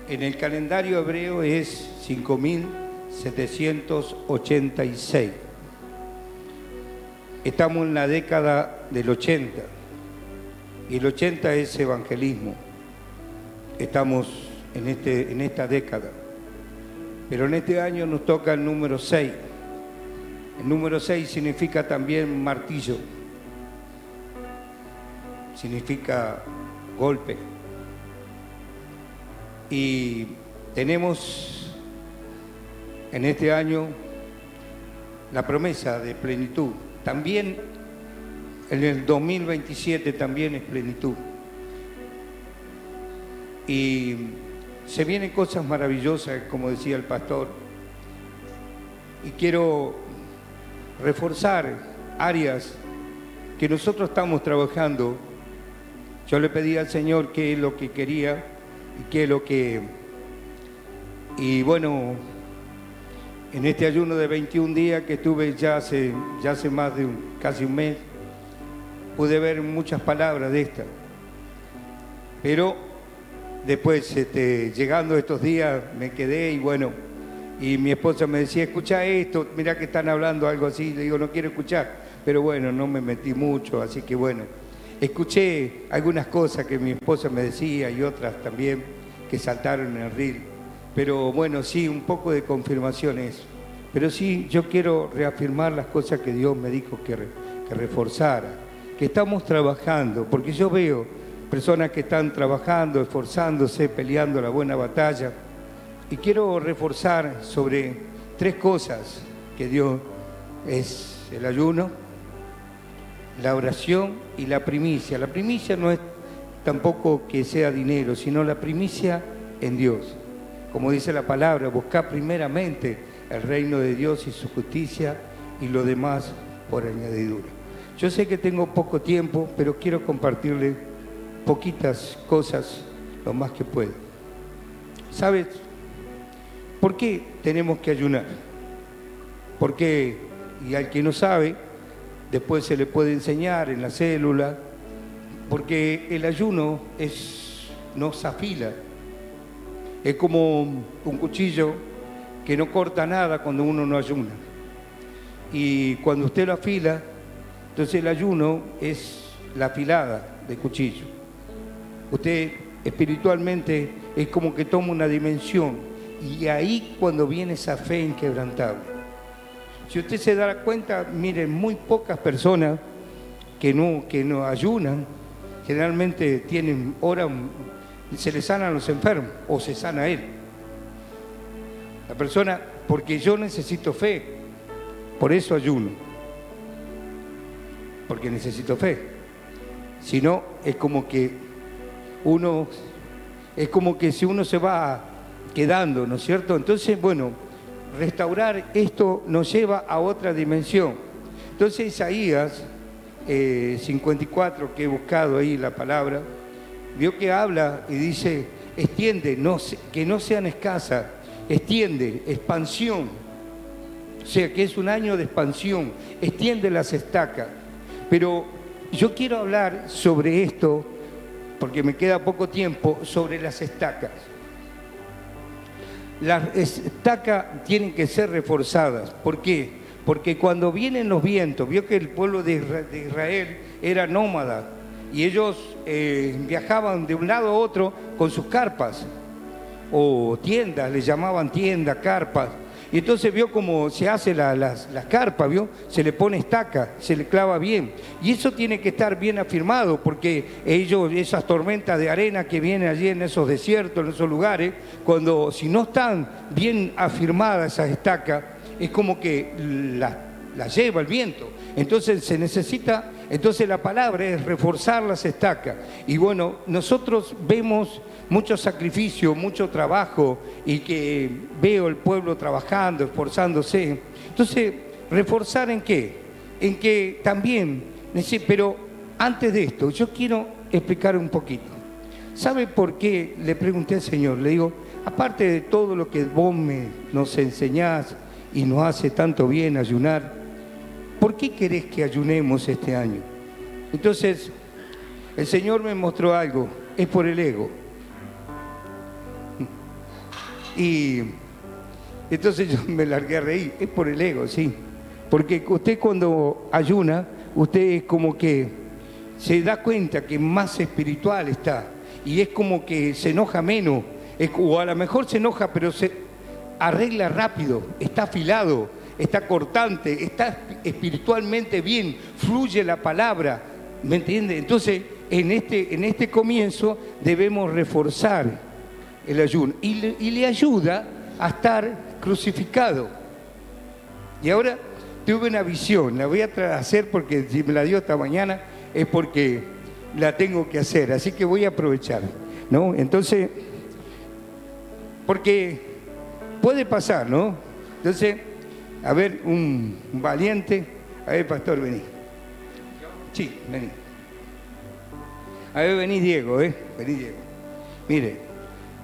En el calendario hebreo es 5786. Estamos en la década del 80 y el 80 es evangelismo. Estamos en esta década, pero en este año nos toca el número 6. El número 6 significa también martillo, significa golpe. Y tenemos en este año la promesa de plenitud. También en el 2027 también es plenitud. Y se vienen cosas maravillosas, como decía el pastor. Y quiero reforzar áreas que nosotros estamos trabajando. Yo le pedí al Señor qué es lo que quería y qué es lo que... Y bueno, en este ayuno de 21 días que estuve ya hace más de casi un mes, pude ver muchas palabras de estas. Pero después, llegando estos días, me quedé y bueno, y mi esposa me decía, escucha esto, mirá que están hablando algo así. Le digo, no quiero escuchar, pero bueno, no me metí mucho, así que bueno. Escuché algunas cosas que mi esposa me decía y otras también que saltaron en el reel. Pero bueno, sí, un poco de confirmación eso. Pero sí, yo quiero reafirmar las cosas que Dios me dijo que reforzara, que estamos trabajando, porque yo veo personas que están trabajando, esforzándose, peleando la buena batalla. Y quiero reforzar sobre 3 cosas que Dios es: el ayuno, la oración y la primicia. La primicia no es tampoco que sea dinero, sino la primicia en Dios. Como dice la palabra, buscar primeramente el reino de Dios y su justicia y lo demás por añadidura. Yo sé que tengo poco tiempo, pero quiero compartirle poquitas cosas, lo más que puedo. ¿Sabes por qué tenemos que ayunar? Porque, y al que no sabe, después se le puede enseñar en la célula, porque el ayuno nos afila. Es como un cuchillo que no corta nada cuando uno no ayuna. Y cuando usted lo afila, entonces el ayuno es la afilada del cuchillo. Usted espiritualmente es como que toma una dimensión y ahí cuando viene esa fe inquebrantable. Si usted se da cuenta, miren, muy pocas personas que no ayunan, generalmente oran, se le sanan a los enfermos o se sana él. La persona, porque yo necesito fe, por eso ayuno, porque necesito fe. Si no, es como que si uno se va quedando, ¿no es cierto? Entonces, bueno, restaurar esto nos lleva a otra dimensión. Entonces Isaías 54, que he buscado ahí la palabra, vio que habla y dice, extiende, que no sean escasas, extiende, expansión. O sea, que es un año de expansión, extiende las estacas. Pero yo quiero hablar sobre esto, porque me queda poco tiempo, sobre las estacas. Las estacas tienen que ser reforzadas. ¿Por qué? Porque cuando vienen los vientos, vio que el pueblo de Israel era nómada y ellos viajaban de un lado a otro con sus carpas o tiendas, le llamaban tiendas, carpas. Y entonces vio cómo se hace las carpas, vio, se le pone estaca, se le clava bien. Y eso tiene que estar bien afirmado, porque esas tormentas de arena que vienen allí en esos desiertos, en esos lugares, si no están bien afirmadas esas estacas, es como que las lleva el viento. Entonces se necesita, la palabra es reforzar las estacas. Y bueno, nosotros vemos mucho sacrificio, mucho trabajo, y que veo el pueblo trabajando, esforzándose. Entonces, ¿reforzar en qué? En que también, pero antes de esto, yo quiero explicar un poquito. ¿Sabe por qué? Le pregunté al Señor, le digo, aparte de todo lo que vos nos enseñás y nos hace tanto bien ayunar, ¿por qué querés que ayunemos este año? Entonces, el Señor me mostró algo, es por el ego. Y entonces yo me largué a reír. Es por el ego, sí. Porque usted cuando ayuna, usted es como que se da cuenta que más espiritual está. Y es como que se enoja menos. O a lo mejor se enoja, pero se arregla rápido. Está afilado, está cortante, está espiritualmente bien. Fluye la palabra. ¿Me entiende? Entonces, en este comienzo debemos reforzar el ayuno. Y le ayuda a estar crucificado. Y ahora tuve una visión, la voy a hacer porque si me la dio esta mañana es porque la tengo que hacer, así que voy a aprovechar, ¿no? Entonces, porque puede pasar, ¿no? Entonces, a ver, un valiente, a ver, pastor, vení. Sí, vení. A ver, vení Diego, vení Diego. Mire,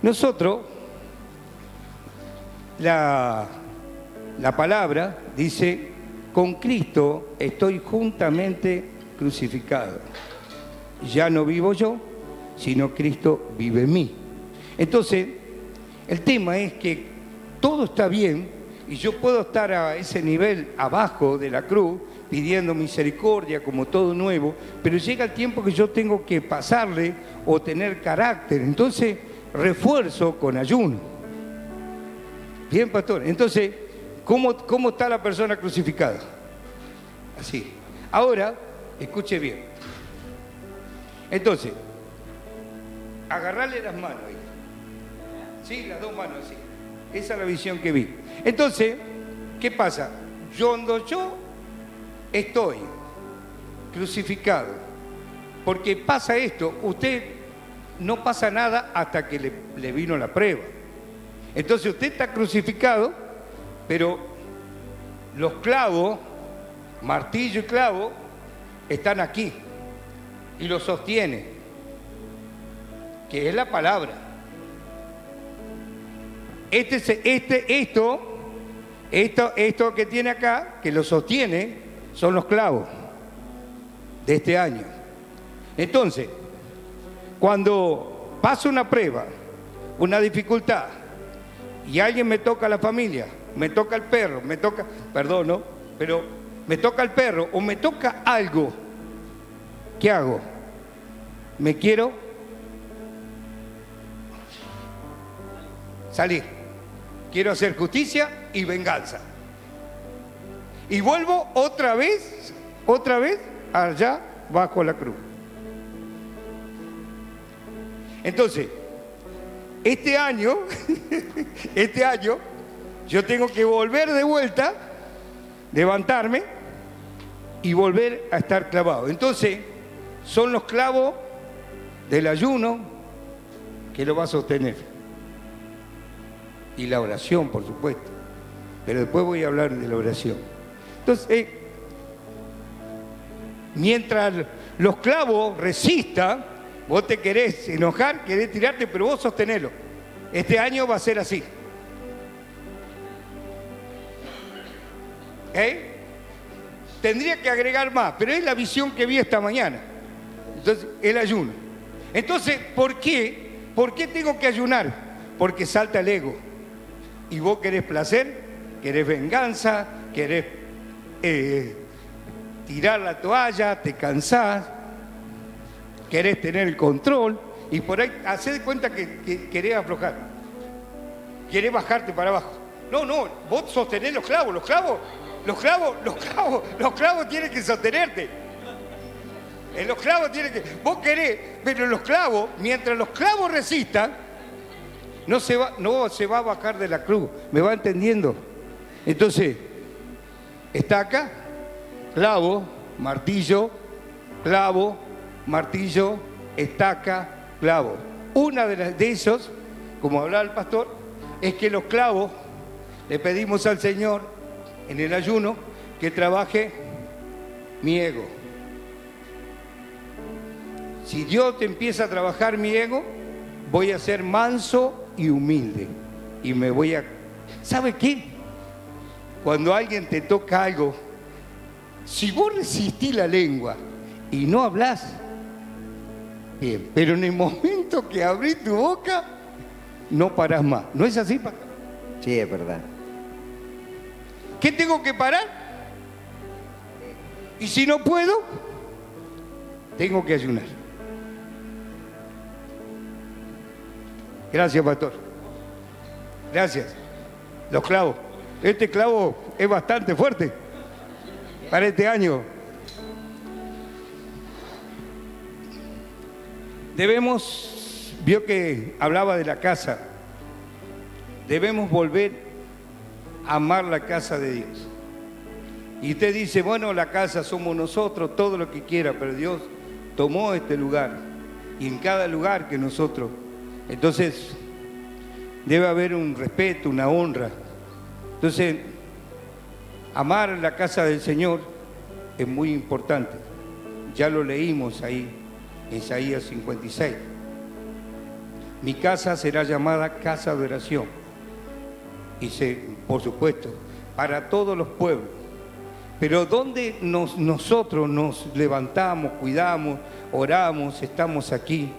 nosotros, la palabra dice, con Cristo estoy juntamente crucificado. Ya no vivo yo, sino Cristo vive en mí. Entonces, el tema es que todo está bien y yo puedo estar a ese nivel abajo de la cruz pidiendo misericordia como todo nuevo, pero llega el tiempo que yo tengo que pasarle o tener carácter. Entonces, refuerzo con ayuno. Bien, pastor. Entonces, ¿cómo está la persona crucificada? Así. Ahora, escuche bien. Entonces, agarrarle las manos ahí. Sí, las dos manos así. Esa es la visión que vi. Entonces, ¿qué pasa? Yo estoy crucificado. Porque pasa esto, usted no pasa nada hasta que le vino la prueba. Entonces usted está crucificado, pero los clavos, martillo y clavo, están aquí y lo sostiene, que es la palabra. Esto que tiene acá, que lo sostiene, son los clavos de este año. Entonces, cuando pasa una prueba, una dificultad, y alguien me toca la familia, me toca el perro, me toca el perro o me toca algo, ¿qué hago? Me quiero salir, quiero hacer justicia y venganza. Y vuelvo otra vez allá bajo la cruz. Entonces, este año, yo tengo que volver de vuelta, levantarme y volver a estar clavado. Entonces, son los clavos del ayuno que lo va a sostener. Y la oración, por supuesto. Pero después voy a hablar de la oración. Entonces, mientras los clavos resistan, vos te querés enojar, querés tirarte, pero vos sostenelo. Este año va a ser así. Tendría que agregar más, pero es la visión que vi esta mañana. Entonces, el ayuno. Entonces, ¿por qué? ¿Por qué tengo que ayunar? Porque salta el ego. Y vos querés placer, querés venganza, querés tirar la toalla, te cansás, querés tener el control y por ahí hacés de cuenta que querés aflojar, querés bajarte para abajo. No, vos sostenés los clavos tienen que sostenerte. Los clavos tienen que... Vos querés, pero los clavos, mientras los clavos resistan, no se va a bajar de la cruz. ¿Me va entendiendo? Entonces, está acá, clavo, martillo, estaca, clavo. Una de esos, como hablaba el pastor, es que los clavos le pedimos al Señor en el ayuno que trabaje mi ego. Si Dios te empieza a trabajar mi ego, voy a ser manso y humilde. Y me voy a... ¿Sabe qué? Cuando alguien te toca algo, si vos resistís la lengua y no hablás, bien, pero en el momento que abrís tu boca, no parás más. ¿No es así, pastor? Sí, es verdad. ¿Qué tengo que parar? Y si no puedo, tengo que ayunar. Gracias, pastor. Gracias. Los clavos. Este clavo es bastante fuerte para este año. Debemos, vio que hablaba de la casa, debemos volver a amar la casa de Dios. Y usted dice, bueno, la casa somos nosotros, todo lo que quiera, pero Dios tomó este lugar y en cada lugar que nosotros, entonces debe haber un respeto, una honra. Entonces, amar la casa del Señor es muy importante. Ya lo leímos ahí en Isaías 56. Mi casa será llamada casa de oración. Y por supuesto, para todos los pueblos. Pero donde nosotros nos levantamos, cuidamos, oramos, estamos aquí,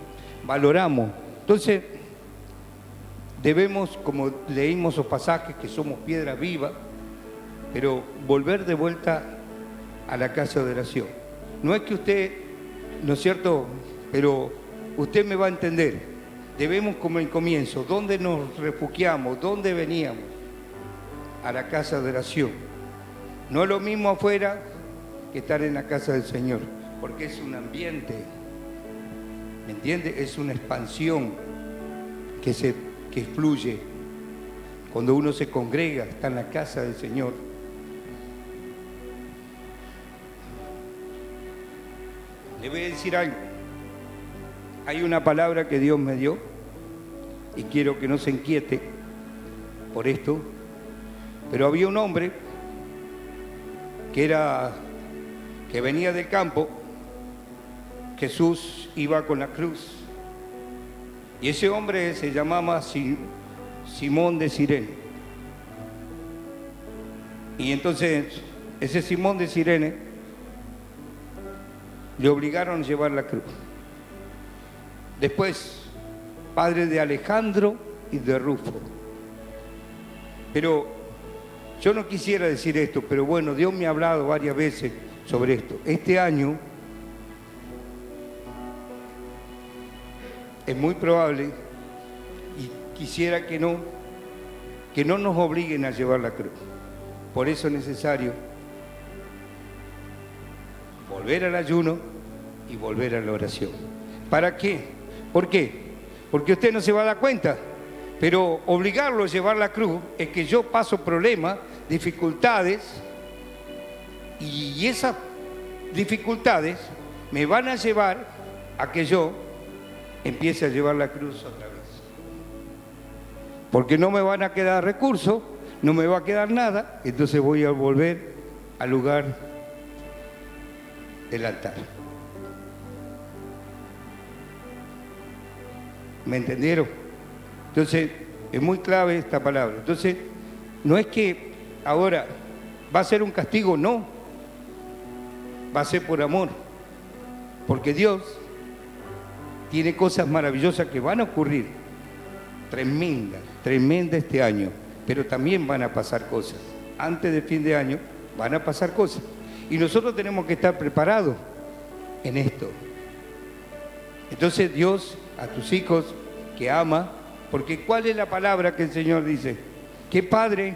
valoramos. Entonces, debemos, como leímos los pasajes, que somos piedra viva, pero volver de vuelta a la casa de oración. No es que usted, ¿no es cierto? Pero usted me va a entender. Debemos, como en comienzo, ¿dónde nos refugiamos? ¿Dónde veníamos? A la casa de oración. No es lo mismo afuera que estar en la casa del Señor, porque es un ambiente, ¿me entiende? Es una expansión que fluye. Cuando uno se congrega, está en la casa del Señor. Le voy a decir algo. Hay una palabra que Dios me dio y quiero que no se inquiete por esto, pero había un hombre que venía del campo. Jesús iba con la cruz y ese hombre se llamaba Simón de Cirene. Y entonces ese Simón de Cirene le obligaron a llevar la cruz. Después, padre de Alejandro y de Rufo. Pero yo no quisiera decir esto, pero bueno, Dios me ha hablado varias veces sobre esto. Este año es muy probable, y quisiera que no nos obliguen a llevar la cruz. Por eso es necesario volver al ayuno y volver a la oración. ¿Para qué? ¿Por qué? Porque usted no se va a dar cuenta, pero obligarlo a llevar la cruz es que yo paso problemas, dificultades, y esas dificultades me van a llevar a que yo empiece a llevar la cruz otra vez. Porque no me van a quedar recursos, no me va a quedar nada, entonces voy a volver al lugar del altar. ¿Me entendieron? Entonces, es muy clave esta palabra. Entonces, no es que ahora va a ser un castigo, no. Va a ser por amor. Porque Dios tiene cosas maravillosas que van a ocurrir. Tremendas este año. Pero también van a pasar cosas. Antes del fin de año van a pasar cosas. Y nosotros tenemos que estar preparados en esto. Entonces Dios a tus hijos que ama, porque ¿cuál es la palabra que el Señor dice? ¿Qué padre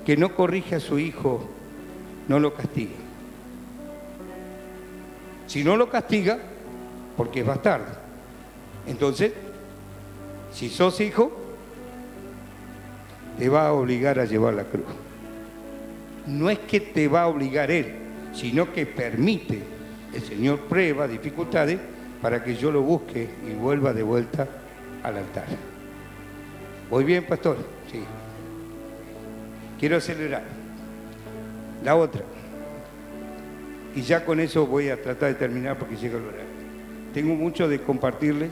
que no corrige a su hijo no lo castiga? Si no lo castiga, porque es bastardo. Entonces, si sos hijo, te va a obligar a llevar la cruz. No es que te va a obligar Él, sino que permite, el Señor prueba dificultades para que yo lo busque y vuelva de vuelta al altar. ¿Voy bien, pastor? Sí. Quiero acelerar. La otra. Y ya con eso voy a tratar de terminar porque llega el horario. Tengo mucho de compartirles,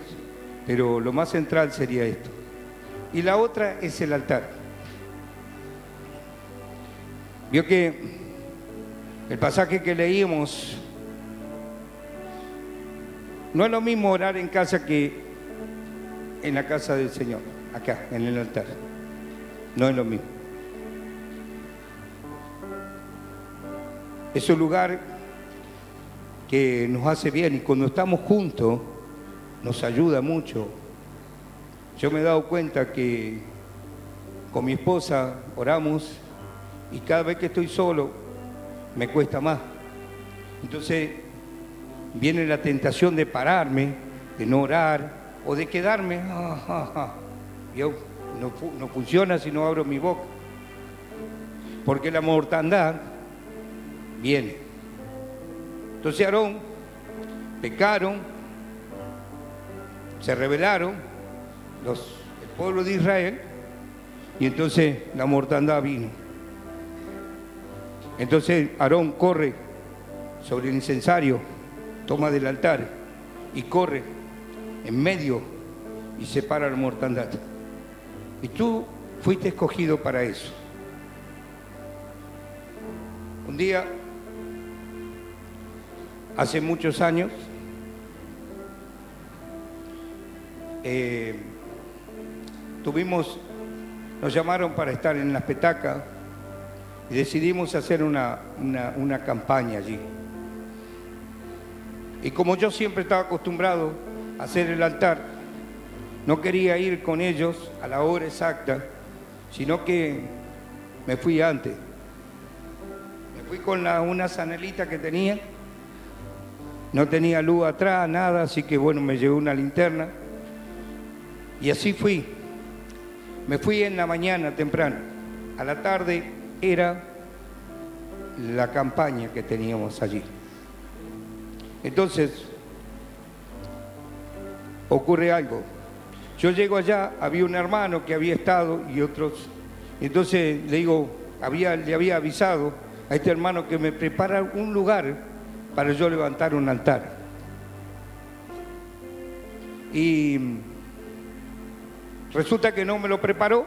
pero lo más central sería esto. Y la otra es el altar. Vio que el pasaje que leímos, no es lo mismo orar en casa que en la casa del Señor. acá, en el altar. No es lo mismo. Es un lugar que nos hace bien y cuando estamos juntos nos ayuda mucho. Yo me he dado cuenta que con mi esposa oramos y cada vez que estoy solo me cuesta más. Entonces viene la tentación de pararme, de no orar o de quedarme. Yo no funciona si no abro mi boca. Porque la mortandad viene. Entonces Aarón, pecaron, se rebelaron el pueblo de Israel y entonces la mortandad vino. Entonces Aarón corre sobre el incensario, toma del altar y corre en medio y separa la mortandad. Y tú fuiste escogido para eso. Un día, hace muchos años, nos llamaron para estar en las petacas y decidimos hacer una campaña allí. Y como yo siempre estaba acostumbrado a hacer el altar, no quería ir con ellos a la hora exacta, sino que me fui antes. Me fui con una zanelita que tenía, no tenía luz atrás, nada, así que bueno, me llevé una linterna y así fui. Me fui en la mañana temprano, a la tarde era la campaña que teníamos allí. Entonces, ocurre algo. Yo llego allá, había un hermano que había estado y otros. Entonces le digo, le había avisado a este hermano que me prepara un lugar para yo levantar un altar. Y resulta que no me lo preparó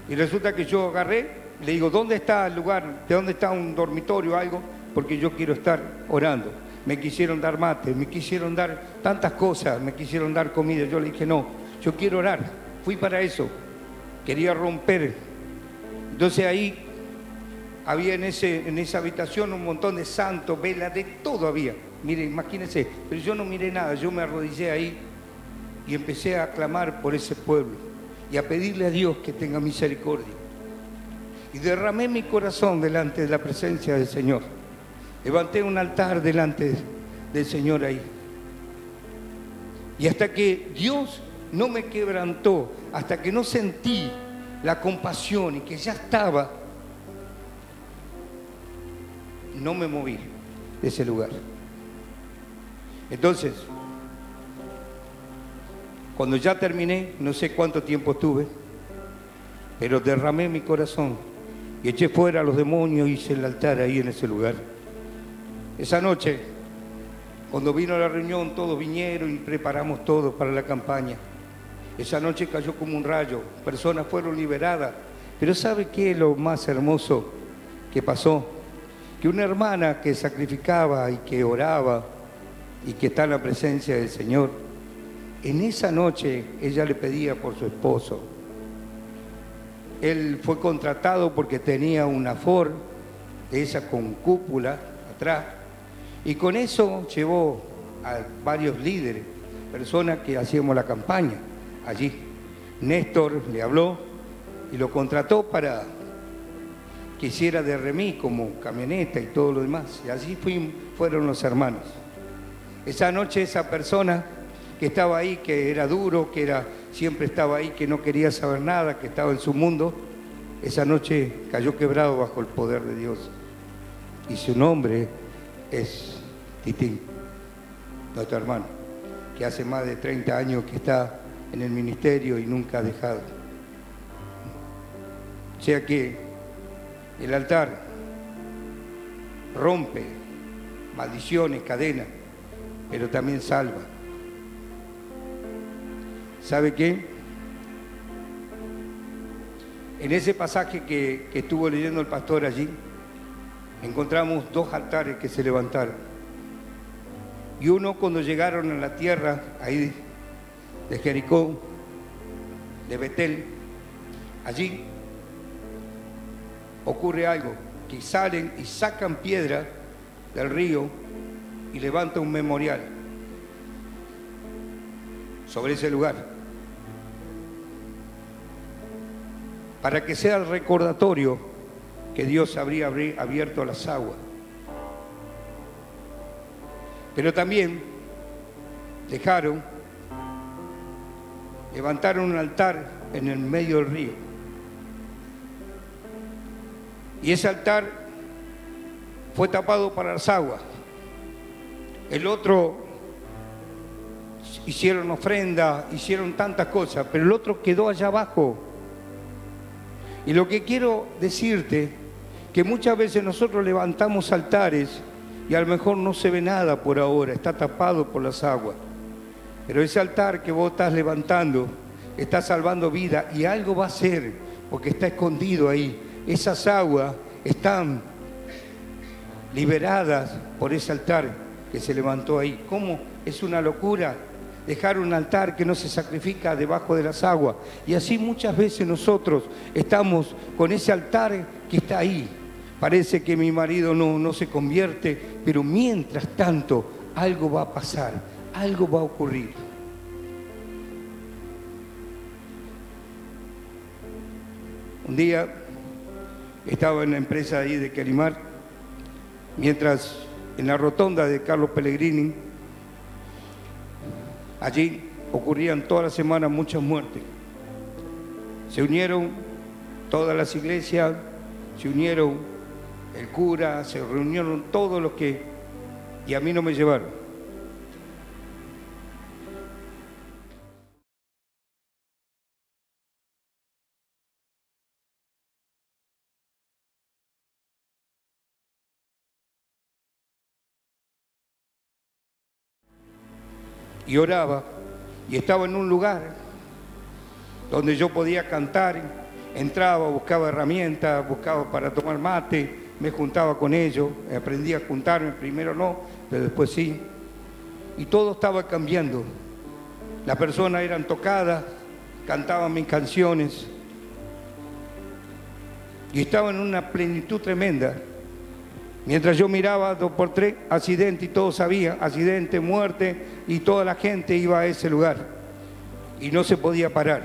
y resulta que yo agarré, le digo, ¿dónde está el lugar? ¿De dónde está un dormitorio o algo? Porque yo quiero estar orando. Me quisieron dar mate, me quisieron dar tantas cosas, me quisieron dar comida. Yo le dije, no, yo quiero orar. Fui para eso. Quería romper. Entonces ahí había en esa habitación un montón de santos, velas, de todo había. Mire, imagínense. Pero yo no miré nada. Yo me arrodillé ahí y empecé a clamar por ese pueblo y a pedirle a Dios que tenga misericordia. Y derramé mi corazón delante de la presencia del Señor. Levanté un altar delante del Señor ahí. Y hasta que Dios no me quebrantó, hasta que no sentí la compasión y que ya estaba, no me moví de ese lugar. Entonces, cuando ya terminé, no sé cuánto tiempo estuve, pero derramé mi corazón y eché fuera a los demonios, hice el altar ahí en ese lugar. Esa noche, cuando vino la reunión, todos vinieron y preparamos todo para la campaña. Esa noche cayó como un rayo, personas fueron liberadas. Pero ¿sabe qué es lo más hermoso que pasó? Que una hermana que sacrificaba y que oraba y que está en la presencia del Señor, en esa noche ella le pedía por su esposo. Él fue contratado porque tenía una Ford, de esa con cúpula atrás, y con eso llevó a varios líderes, personas que hacíamos la campaña allí. Néstor le habló y lo contrató para que hiciera de remis como camioneta y todo lo demás. Y allí fueron los hermanos. Esa noche esa persona que estaba ahí, que era duro, siempre estaba ahí, que no quería saber nada, que estaba en su mundo, esa noche cayó quebrado bajo el poder de Dios. Y su nombre es Titín, nuestro hermano, que hace más de 30 años que está en el ministerio y nunca ha dejado. O sea que el altar rompe maldiciones, cadenas, pero también salva. ¿Sabe qué? En ese pasaje que estuvo leyendo el pastor allí, encontramos 2 altares que se levantaron. Y uno, cuando llegaron a la tierra ahí de Jericó, de Betel, allí ocurre algo, que salen y sacan piedra del río y levantan un memorial sobre ese lugar, para que sea el recordatorio que Dios habría abierto las aguas. Pero también levantaron un altar en el medio del río. Y ese altar fue tapado para las aguas. El otro hicieron ofrenda, hicieron tantas cosas, pero el otro quedó allá abajo. Y lo que quiero decirte, que muchas veces nosotros levantamos altares y a lo mejor no se ve nada por ahora, está tapado por las aguas. Pero ese altar que vos estás levantando está salvando vida y algo va a hacer, porque está escondido ahí. Esas aguas están liberadas por ese altar que se levantó ahí. ¿Cómo? Es una locura dejar un altar que no se sacrifica debajo de las aguas. Y así muchas veces nosotros estamos con ese altar que está ahí. Parece que mi marido no se convierte, pero mientras tanto algo va a pasar, algo va a ocurrir. Un día estaba en la empresa ahí de Querimar, mientras en la rotonda de Carlos Pellegrini, allí ocurrían toda la semana muchas muertes. Se unieron todas las iglesias, se unieron el cura, se reunieron todos los que... y a mí no me llevaron. Y oraba, y estaba en un lugar donde yo podía cantar, entraba, buscaba herramientas, buscaba para tomar mate, me juntaba con ellos, aprendí a juntarme, primero no, pero después sí. Y todo estaba cambiando. Las personas eran tocadas, cantaban mis canciones. Y estaba en una plenitud tremenda. Mientras yo miraba 2x3, accidente, y todos sabían, accidente, muerte, y toda la gente iba a ese lugar. Y no se podía parar.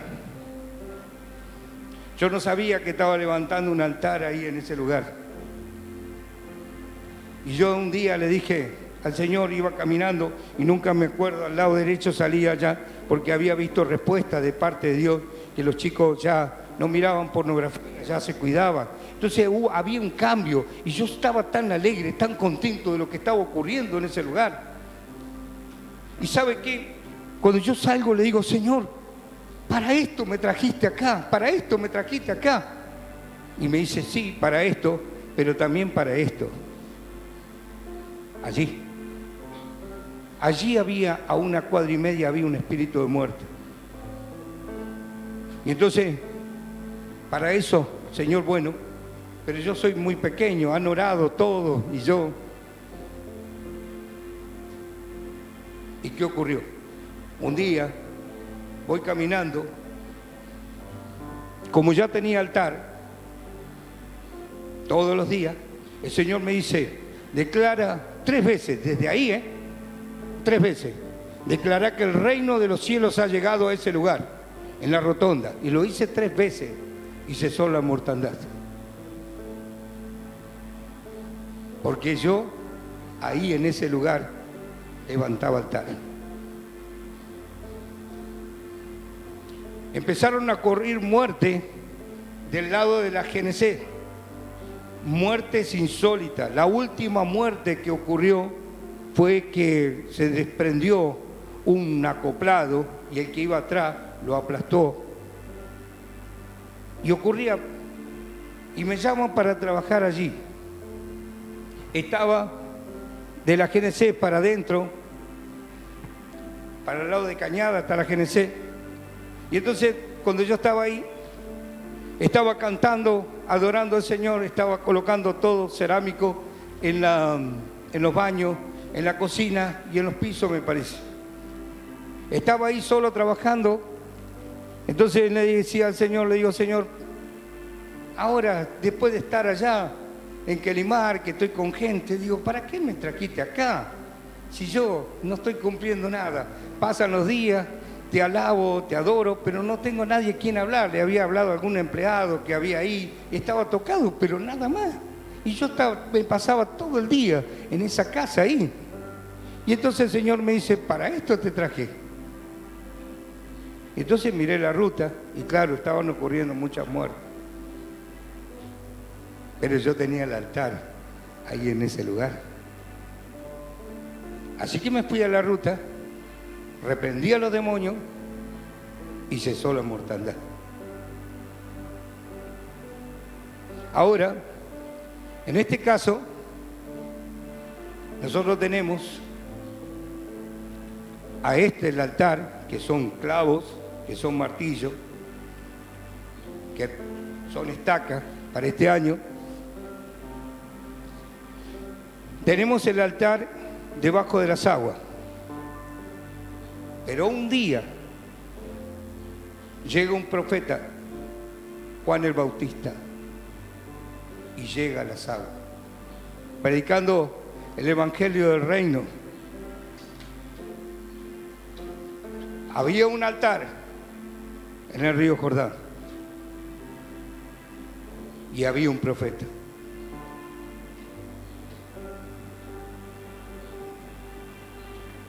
Yo no sabía que estaba levantando un altar ahí en ese lugar. Y yo un día le dije al Señor, iba caminando y nunca me acuerdo, al lado derecho salía ya, porque había visto respuesta de parte de Dios, que los chicos ya no miraban pornografía, ya se cuidaban. Entonces había un cambio y yo estaba tan alegre, tan contento de lo que estaba ocurriendo en ese lugar. ¿Y sabe qué? Cuando yo salgo le digo, Señor, para esto me trajiste acá, para esto me trajiste acá. Y me dice, sí, para esto, pero también para esto. Allí había, a 1,5 cuadras, había un espíritu de muerte. Y entonces, para eso, Señor, bueno, pero yo soy muy pequeño, han orado todos y yo. ¿Y qué ocurrió? Un día voy caminando, como ya tenía altar todos los días, el Señor me dice, declara 3 veces, desde ahí, 3 veces, declara que el reino de los cielos ha llegado a ese lugar, en la rotonda. Y lo hice 3 veces y cesó la mortandad. Porque yo, ahí en ese lugar, levantaba altar. Empezaron a correr muerte del lado de la GNC. Muertes insólitas. La última muerte que ocurrió fue que se desprendió un acoplado y el que iba atrás lo aplastó. Y ocurría, y me llaman para trabajar allí. Estaba de la GNC para adentro, para el lado de Cañada está la GNC. Y entonces, cuando yo estaba ahí, estaba cantando, adorando al Señor, estaba colocando todo cerámico en los baños, en la cocina y en los pisos, me parece. Estaba ahí solo trabajando Entonces le decía al Señor, le digo, Señor, ahora, después de estar allá en Quelimar, que estoy con gente, digo, ¿para qué me trajiste acá? Si yo no estoy cumpliendo nada. Pasan los días, te alabo, te adoro, pero no tengo nadie a quien hablar. Le había hablado a algún empleado que había ahí, estaba tocado, pero nada más. Y yo me pasaba todo el día en esa casa ahí. Y entonces el Señor me dice, para esto te traje. Entonces miré la ruta y claro, estaban ocurriendo muchas muertes. Pero yo tenía el altar ahí en ese lugar. Así que me fui a la ruta, reprendí a los demonios y cesó la mortandad. Ahora, en este caso, nosotros tenemos a el altar, que son clavos, que son martillos, que son estacas para este año. Tenemos el altar debajo de las aguas. Pero un día llega un profeta, Juan el Bautista, y llega a las aguas, predicando el evangelio del reino. Había un altar en el río Jordán y había un profeta.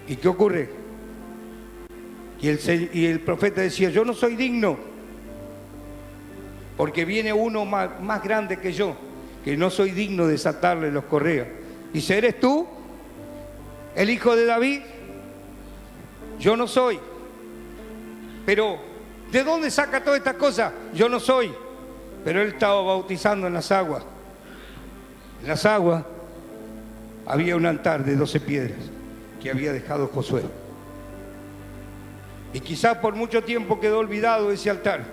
¿Y qué ocurre? Y el profeta decía, yo no soy digno, porque viene uno más grande que yo, que no soy digno de desatarle los correos. Dice, ¿eres tú el hijo de David? Yo no soy. Pero, ¿de dónde saca todas estas cosas? Yo no soy. Pero él estaba bautizando en las aguas. En las aguas había un altar de 12 piedras que había dejado Josué. Y quizás por mucho tiempo quedó olvidado ese altar,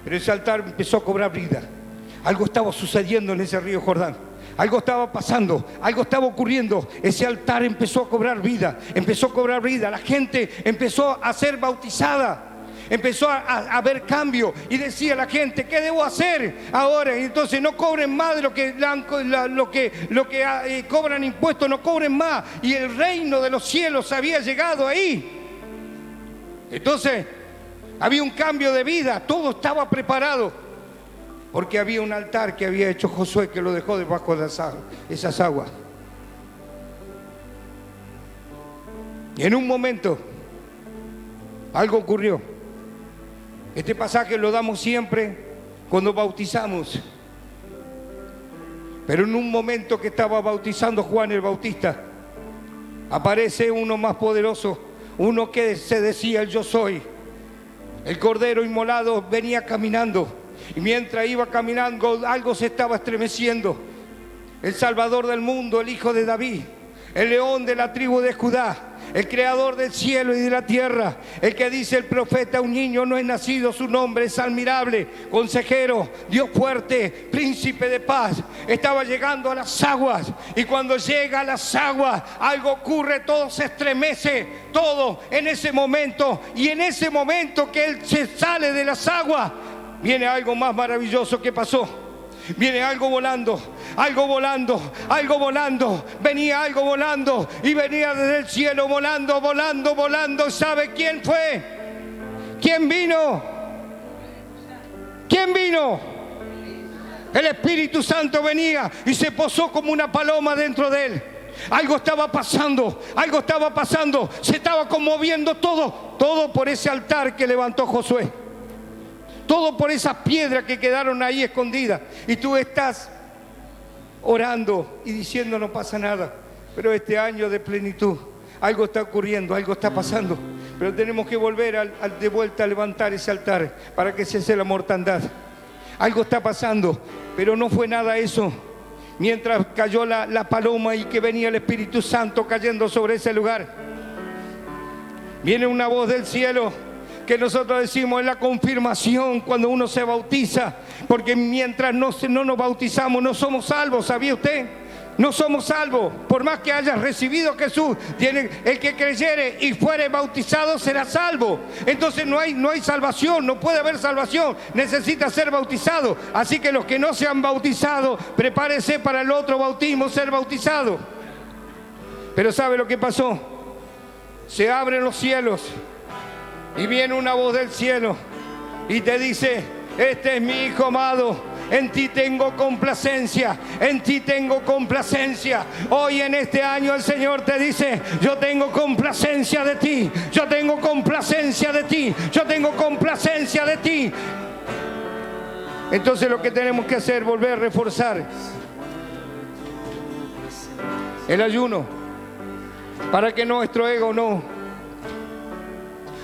pero ese altar empezó a cobrar vida. Algo estaba sucediendo en ese río Jordán. Algo estaba pasando, algo estaba ocurriendo. Ese altar empezó a cobrar vida, empezó a cobrar vida. La gente empezó a ser bautizada. Empezó a haber cambio y decía la gente, ¿qué debo hacer ahora? Y entonces no cobren más de lo que cobran impuestos, no cobren más. Y el reino de los cielos había llegado ahí. Entonces había un cambio de vida, todo estaba preparado, porque había un altar que había hecho Josué, que lo dejó debajo de esas aguas. Y en un momento algo ocurrió. Este pasaje lo damos siempre cuando bautizamos. Pero en un momento que estaba bautizando Juan el Bautista, aparece uno más poderoso, uno que se decía el yo soy. El cordero inmolado venía caminando, y mientras iba caminando algo se estaba estremeciendo. El Salvador del mundo, el Hijo de David, el león de la tribu de Judá, el creador del cielo y de la tierra, el que dice el profeta, un niño no es nacido, su nombre es admirable, consejero, Dios fuerte, príncipe de paz. Estaba llegando a las aguas, y cuando llega a las aguas algo ocurre, todo se estremece, todo en ese momento. Y en ese momento que él se sale de las aguas, viene algo más maravilloso que pasó. Viene algo volando, algo volando, algo volando. Venía algo volando y venía desde el cielo volando, volando, volando. ¿Sabe quién fue? ¿Quién vino? ¿Quién vino? El Espíritu Santo venía y se posó como una paloma dentro de él. Algo estaba pasando, algo estaba pasando. Se estaba conmoviendo todo por ese altar que levantó Josué. Todo por esas piedras que quedaron ahí escondidas. Y tú estás orando y diciendo no pasa nada. Pero este año de plenitud, algo está ocurriendo, algo está pasando. Pero tenemos que volver de vuelta a levantar ese altar para que cese la mortandad. Algo está pasando, pero no fue nada eso. Mientras cayó la paloma y que venía el Espíritu Santo cayendo sobre ese lugar, viene una voz del cielo, que nosotros decimos es la confirmación cuando uno se bautiza, porque mientras no nos bautizamos no somos salvos. ¿Sabía usted? No somos salvos, por más que hayas recibido a Jesús. El que creyere y fuere bautizado será salvo. Entonces no hay salvación, no puede haber salvación. Necesita ser bautizado. Así que los que no se han bautizado, prepárese para el otro bautismo, ser bautizado. Pero ¿sabe lo que pasó? Se abren los cielos y viene una voz del cielo y te dice: este es mi Hijo amado. En ti tengo complacencia, en ti tengo complacencia. Hoy en este año el Señor te dice: yo tengo complacencia de ti, yo tengo complacencia de ti, yo tengo complacencia de ti. Entonces lo que tenemos que hacer es volver a reforzar el ayuno, para que nuestro ego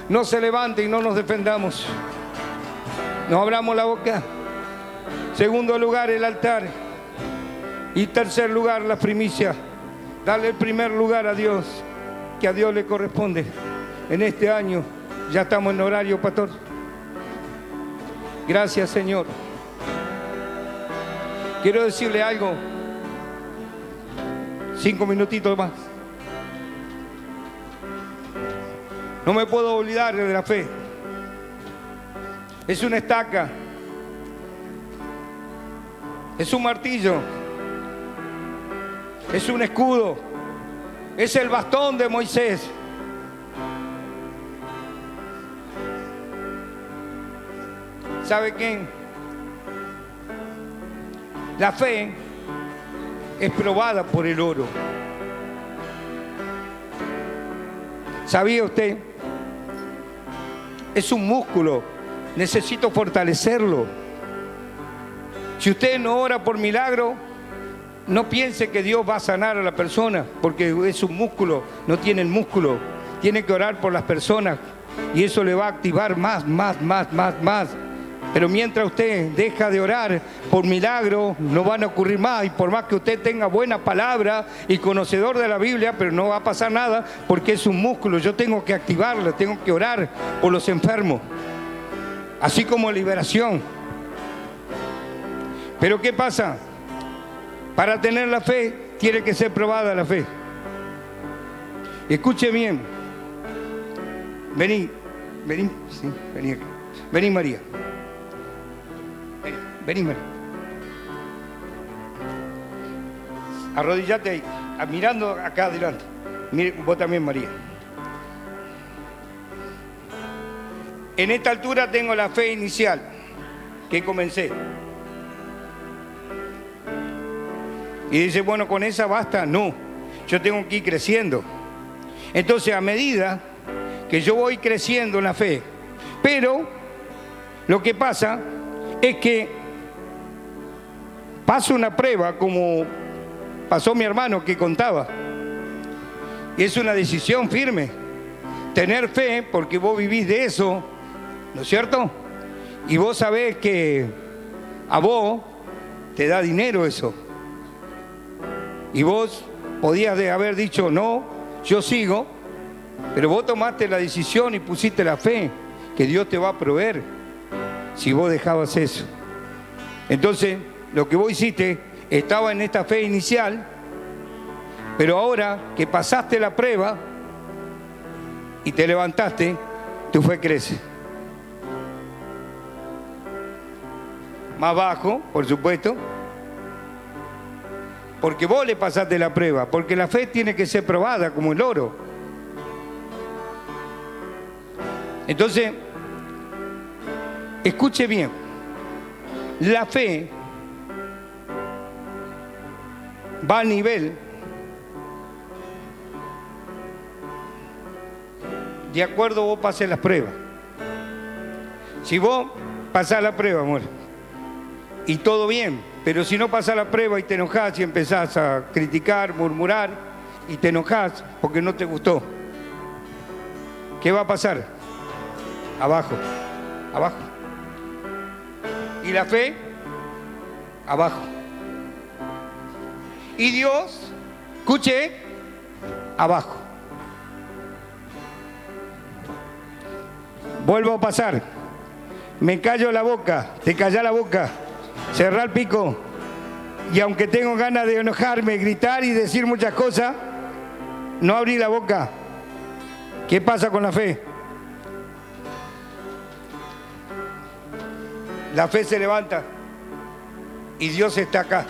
no se levante y no nos defendamos. No abramos la boca. Segundo lugar, el altar. Y tercer lugar, la primicia. Darle el primer lugar a Dios, que a Dios le corresponde. En este año, ya estamos en horario, pastor. Gracias, Señor. Quiero decirle algo. 5 minutitos más. No me puedo olvidar de la fe. Es una estaca. Es un martillo, es un escudo, es el bastón de Moisés. ¿Sabe qué? La fe es probada por el oro. ¿Sabía usted? Es un músculo, necesito fortalecerlo. Si usted no ora por milagro, no piense que Dios va a sanar a la persona, porque es un músculo, no tiene el músculo. Tiene que orar por las personas y eso le va a activar más. Pero mientras usted deja de orar por milagro, no van a ocurrir más. Y por más que usted tenga buena palabra y conocedor de la Biblia, pero no va a pasar nada, porque es un músculo. Yo tengo que activarlo, tengo que orar por los enfermos, así como liberación. Pero ¿qué pasa? Para tener la fe, tiene que ser probada la fe. Escuche bien. Vení, sí, vení acá. Vení, María. Vení, María. Arrodillate ahí, mirando acá adelante. Mire, vos también, María. En esta altura tengo la fe inicial que comencé. Y dice, bueno, con esa basta. No, yo tengo que ir creciendo. Entonces, a medida que yo voy creciendo en la fe, pero lo que pasa es que paso una prueba, como pasó mi hermano que contaba. Y es una decisión firme. Tener fe, porque vos vivís de eso, ¿no es cierto? Y vos sabés que a vos te da dinero eso. Y vos podías haber dicho, no, yo sigo, pero vos tomaste la decisión y pusiste la fe que Dios te va a proveer si vos dejabas eso. Entonces, lo que vos hiciste estaba en esta fe inicial, pero ahora que pasaste la prueba y te levantaste, tu fe crece. Más bajo, por supuesto, porque vos le pasaste la prueba, porque la fe tiene que ser probada como el oro. Entonces, escuche bien, la fe va al nivel de acuerdo a vos pases las pruebas. Si vos pasás la prueba, amor, y todo bien, pero si no pasás la prueba y te enojás y empezás a criticar, murmurar, y te enojás porque no te gustó, ¿qué va a pasar? Abajo, abajo. Y la fe, abajo. Y Dios, escuche, abajo. Vuelvo a pasar. Me callo la boca, te calla la boca, cerrá el pico Y aunque tengo ganas de enojarme, gritar y decir muchas cosas, no abrí la boca. ¿Qué pasa con la fe? La fe se levanta y Dios está acá.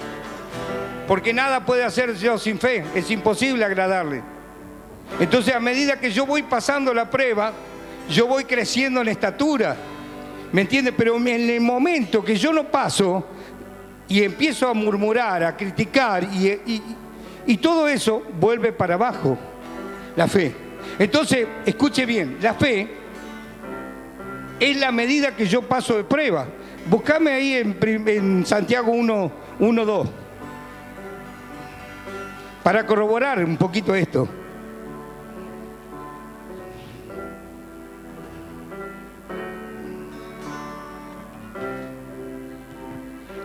Porque nada puede hacer Dios sin fe, es imposible agradarle. Entonces, a medida que yo voy pasando la prueba, yo voy creciendo en estatura, ¿me entiendes? Pero en el momento que yo no paso y empiezo a murmurar, a criticar y todo eso vuelve para abajo, la fe. Entonces, escuche bien, la fe es la medida que yo paso de prueba. Buscame ahí en Santiago 1:2 para corroborar un poquito esto.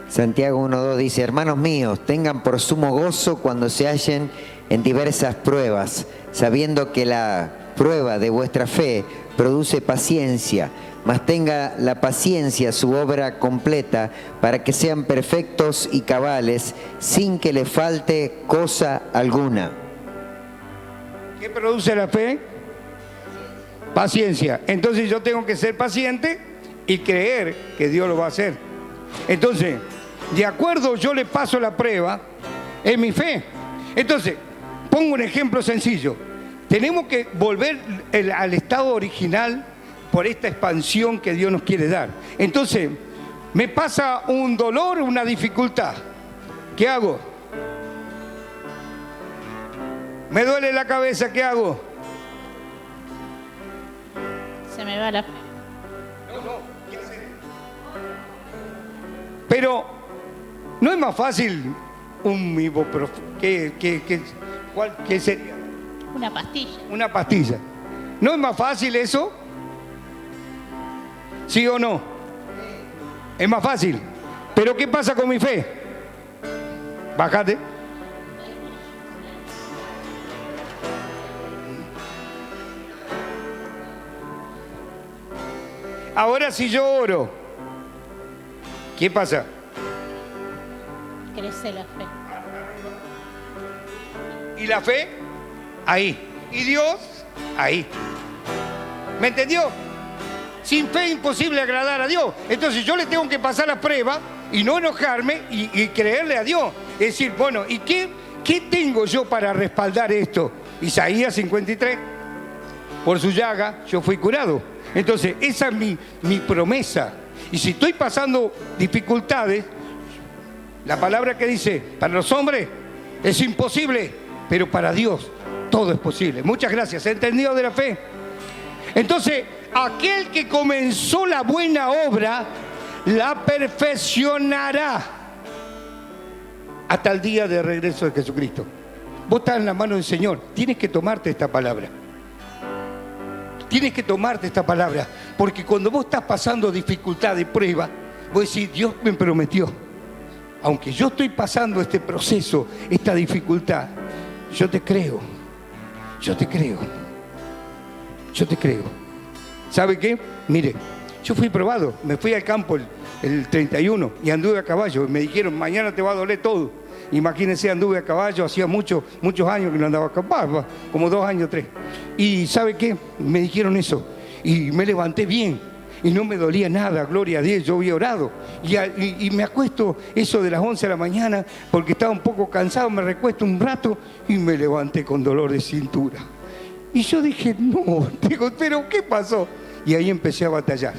Santiago 1:2 dice: hermanos míos, tengan por sumo gozo cuando se hallen en diversas pruebas, sabiendo que la prueba de vuestra fe produce paciencia, mas tenga la paciencia su obra completa, para que sean perfectos y cabales, sin que le falte cosa alguna. ¿Qué produce la fe? Paciencia. Entonces yo tengo que ser paciente y creer que Dios lo va a hacer. Entonces, de acuerdo, yo le paso la prueba en mi fe. Entonces, pongo un ejemplo sencillo. Tenemos que volver al estado original por esta expansión que Dios nos quiere dar. Entonces, me pasa un dolor, una dificultad. ¿Qué hago? Me duele la cabeza, ¿qué hago? Se me va la fe. ¿Qué hacer? Pero no es más fácil un ibuprofeno. ¿Qué sería? Una pastilla. Una pastilla. ¿No es más fácil eso? ¿Sí o no? Es más fácil. Pero ¿qué pasa con mi fe? Bájate. Ahora si yo oro, ¿qué pasa? Crece la fe. ¿Y la fe? Ahí. ¿Y Dios? Ahí. ¿Me entendió? Sin fe es imposible agradar a Dios. Entonces yo le tengo que pasar la prueba y no enojarme y creerle a Dios. Es decir, bueno, ¿y qué tengo yo para respaldar esto? Isaías 53. Por su llaga yo fui curado. Entonces esa es mi promesa. Y si estoy pasando dificultades, la palabra que dice, para los hombres es imposible, pero para Dios todo es posible. Muchas gracias. ¿Se entendió de la fe? Entonces, aquel que comenzó la buena obra, la perfeccionará hasta el día de regreso de Jesucristo. Vos estás en la mano del Señor. Tienes que tomarte esta palabra. Tienes que tomarte esta palabra. Porque cuando vos estás pasando dificultad y prueba, vos decís, Dios me prometió. Aunque yo estoy pasando este proceso, esta dificultad, yo te creo. Yo te creo. Yo te creo. ¿Sabe qué? Mire, yo fui probado. Me fui al campo el 31 y anduve a caballo. Me dijeron, mañana te va a doler todo. Imagínense, anduve a caballo. Hacía muchos años que no andaba a caballo. Como 2 años, 3. Y ¿sabe qué? Me dijeron eso. Y me levanté bien. Y no me dolía nada, gloria a Dios, yo había orado. Y me acuesto eso de las 11 de la mañana porque estaba un poco cansado, me recuesto un rato y me levanté con dolor de cintura. Y yo dije, no, digo, pero ¿qué pasó? Y ahí empecé a batallar.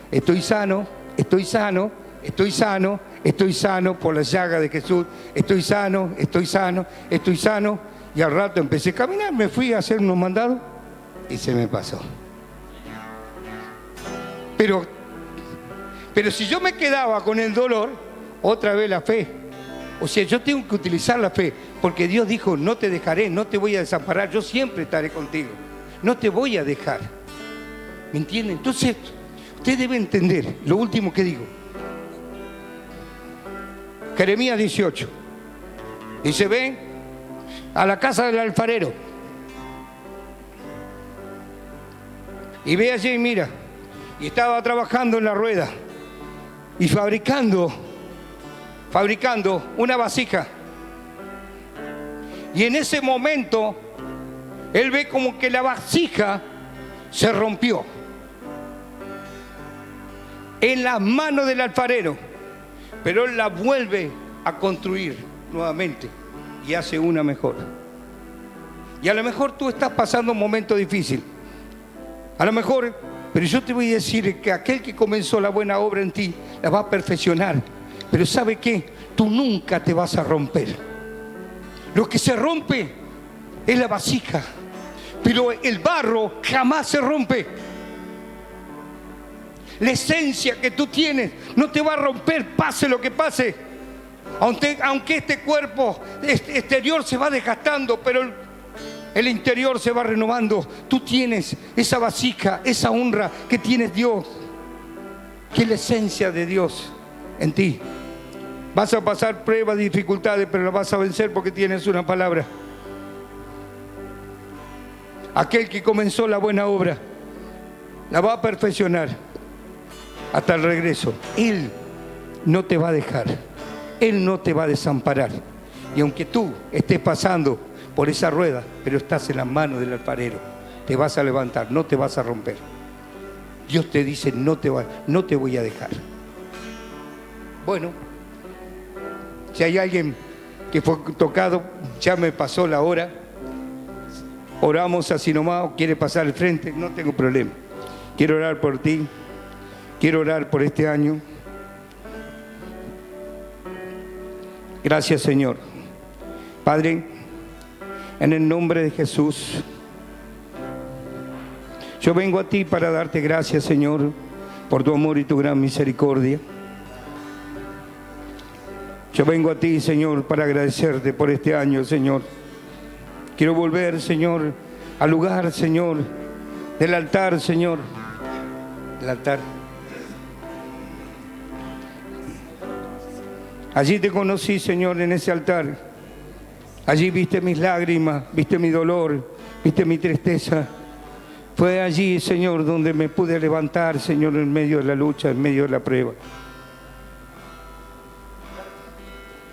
Estoy sano, estoy sano, estoy sano, estoy sano por la llaga de Jesús. Estoy sano, estoy sano, estoy sano. Y al rato empecé a caminar, me fui a hacer unos mandados y se me pasó. Pero si yo me quedaba con el dolor, otra vez la fe. O sea, yo tengo que utilizar la fe, porque Dios dijo, no te dejaré, no te voy a desamparar, yo siempre estaré contigo. No te voy a dejar. ¿Me entienden? Entonces, usted debe entender lo último que digo. Jeremías 18. Dice, ven a la casa del alfarero. Y ve allí y mira. Y estaba trabajando en la rueda y fabricando fabricando una vasija. Y en ese momento, él ve como que la vasija se rompió en las manos del alfarero, pero él la vuelve a construir nuevamente y hace una mejor. Y a lo mejor tú estás pasando un momento difícil, a lo mejor, pero yo te voy a decir que aquel que comenzó la buena obra en ti la va a perfeccionar. Pero ¿sabe qué? Tú nunca te vas a romper. Lo que se rompe es la vasija, pero el barro jamás se rompe. La esencia que tú tienes no te va a romper, pase lo que pase. Aunque este cuerpo exterior se va desgastando, pero el interior se va renovando. Tú tienes esa vasija, esa honra que tiene Dios, que es la esencia de Dios en ti. Vas a pasar pruebas, dificultades, pero las vas a vencer porque tienes una palabra. Aquel que comenzó la buena obra la va a perfeccionar hasta el regreso. Él no te va a dejar, Él no te va a desamparar. Y aunque tú estés pasando por esa rueda, pero estás en las manos del alfarero, te vas a levantar, no te vas a romper. Dios te dice, no te voy a dejar. Bueno, si hay alguien que fue tocado, ya me pasó la hora. Oramos así nomás, o quiere pasar al frente, no tengo problema. Quiero orar por ti, quiero orar por este año. Gracias, Señor. Padre, en el nombre de Jesús, yo vengo a ti para darte gracias, Señor, por tu amor y tu gran misericordia. Yo vengo a ti, Señor, para agradecerte por este año, Señor. Quiero volver, Señor, al lugar, Señor, del altar, Señor. Del altar. Allí te conocí, Señor, en ese altar. Allí viste mis lágrimas, viste mi dolor, viste mi tristeza. Fue allí, Señor, donde me pude levantar, Señor, en medio de la lucha, en medio de la prueba.